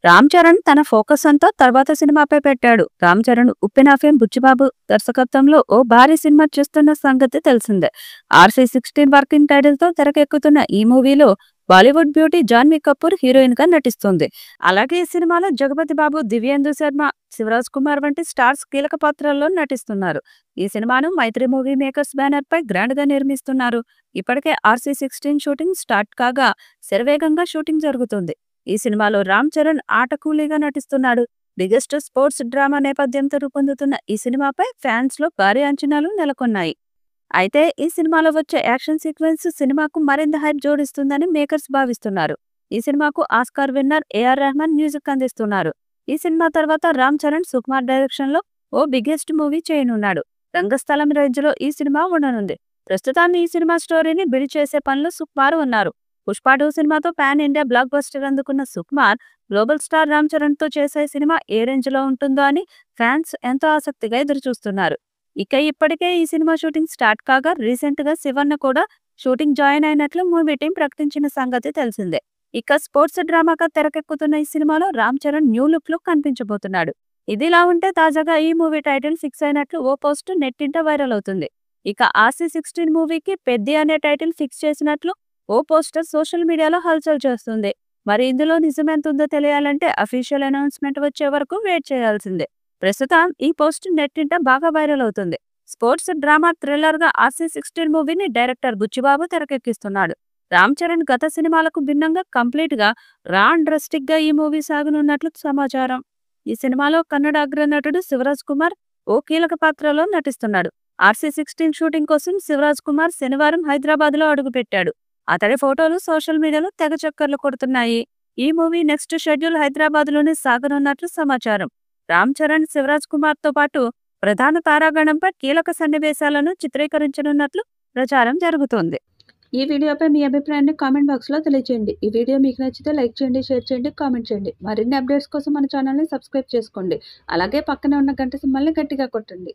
రామ్ చరణ్ తన ఫోకస్ అంతా తర్వాత సినిమాపై పెట్టాడు. రామ్ చరణ్ ఉప్పెన ఫేమ్ బుచ్చిబాబు దర్శకత్వంలో ఓ భారీ సినిమా చేస్తున్న సంగతి తెలిసిందే. RC16 వర్కింగ్ టైటిల్ తో తెరకెక్కుతున్న ఈ మూవీలో బాలీవుడ్ బ్యూటీ జాన్వీ కపూర్ హీరోయిన్ గా నటిస్తుంది. అలాగే ఈ సినిమాలో జగపతి బాబు, దివ్యేందు శర్మ, శివరాజ్ కుమార్ వంటి స్టార్స్ కీలక పాత్రల్లో నటిస్తున్నారు. ఈ సినిమాను మైత్రి మూవీ మేకర్స్ బ్యానర్ పై గ్రాండ్ గా నిర్మిస్తున్నారు. ఇప్పటికే RC16 షూటింగ్ స్టార్ట్ కాగా శరవేగంగా షూటింగ్ జరుగుతుంది. ఈ సినిమాలో రామ్ చరణ్ ఆటకూలీగా నటిస్తున్నాడు. బిగ్గెస్ట్ స్పోర్ట్స్ డ్రామా నేపథ్యంతో రూపొందుతున్న ఈ సినిమాపై ఫ్యాన్స్ లో భారీ అంచనాలు నెలకొన్నాయి. అయితే ఈ సినిమాలో వచ్చే యాక్షన్ సీక్వెన్స్ సినిమాకు మరింత హైప్ జోడిస్తుందని మేకర్స్ భావిస్తున్నారు. ఈ సినిమాకు Oscar winner AR Rahman music అందిస్తున్నారు. ఈ సినిమా తర్వాత రామ్ చరణ్ సుకుమార్ డైరెక్షన్ లో ఓ బిగ్గెస్ట్ మూవీ చేయనున్నాడు. రంగస్థలం రేంజ్ లో ఈ సినిమా ఉండనుంది. ప్రస్తుతాన్ని ఈ సినిమా స్టోరీని బిల్డ్ చేసే పనిలో సుకుమార్ ఉన్నారు. పుష్ప 2 సినిమాతో పాన్ ఇండియా బ్లాక్ బస్టర్ అందుకున్న సుకుమార్ గ్లోబల్ స్టార్ రామ్ చరణ్ తో చేసే సినిమా ఏ రేంజ్ లో ఉంటుందో అని ఫ్యాన్స్ ఎంతో ఆసక్తిగా ఎదురుచూస్తున్నారు. ఇప్పటికే ఈ సినిమా షూటింగ్ స్టార్ట్ కాగా రీసెంట్ గా శివన్న కూడా షూటింగ్ జాయిన్ అయినట్లు మూవీ టీం ప్రకటించిన సంగతి తెలిసిందే. స్పోర్ట్స్ డ్రామాగా తెరకెక్కుతున్న ఈ సినిమాలో రామ్ చరణ్ న్యూ లుక్ లో కనిపించబోతున్నాడు. ఇదిలా ఉంటే తాజాగా ఈ మూవీ టైటిల్ ఫిక్స్ అయినట్లు ఓ పోస్ట్ నెట్టింట వైరల్ అవుతుంది. RC16 మూవీకి పెద్ది అనే టైటిల్ ఫిక్స్ చేసినట్లు ఓ పోస్టర్ సోషల్ మీడియాలో హల్చల్ చేస్తుంది. మరి ఇందులో నిజమెంతుందో తెలియాలంటే అఫీషియల్ అనౌన్స్మెంట్ వచ్చే వరకు వెయిట్ చేయాల్సిందే. ప్రస్తుతం ఈ పోస్ట్ నెట్టింట బాగా వైరల్ అవుతుంది. స్పోర్ట్స్ డ్రామా థ్రిల్లర్ గా RC16 మూవీని డైరెక్టర్ బుచ్చిబాబు తెరకెక్కిస్తున్నాడు. రామ్ చరణ్ గత సినిమాలకు భిన్నంగా కంప్లీట్ గా రా అండ్ డ్రస్టిక్ గా ఈ మూవీ సాగనున్నట్లు సమాచారం. ఈ సినిమాలో కన్నడ అగ్రనటుడు శివరాజ్ కుమార్ ఓ కీలక పాత్రలో నటిస్తున్నాడు. RC16 షూటింగ్ కోసం శివరాజ్ కుమార్ శనివారం హైదరాబాద్ లో అడుగుపెట్టాడు. అతడి ఫోటోలు సోషల్ మీడియాలో తెగ చక్కర్లు కొడుతున్నాయి. ఈ మూవీ నెక్స్ట్ షెడ్యూల్ హైదరాబాద్ లోనే సాగనున్నట్లు సమాచారం. రామ్ చరణ్, శివరాజ్ కుమార్ తో పాటు ప్రధాన తారాగణంపై కీలక సన్నివేశాలను చిత్రీకరించనున్నట్లు ప్రచారం జరుగుతోంది. ఈ వీడియోపై మీ అభిప్రాయాన్ని కామెంట్ బాక్స్ లో తెలియజేయండి. ఈ వీడియో మీకు నచ్చితే లైక్ చేయండి, షేర్ చేయండి, కామెంట్ చేయండి. మరిన్ని అప్డేట్స్ కోసం మన ఛానల్ని సబ్స్క్రైబ్ చేసుకోండి. అలాగే పక్కనే ఉన్న గంట సింబల్ని గట్టిగా కొట్టండి.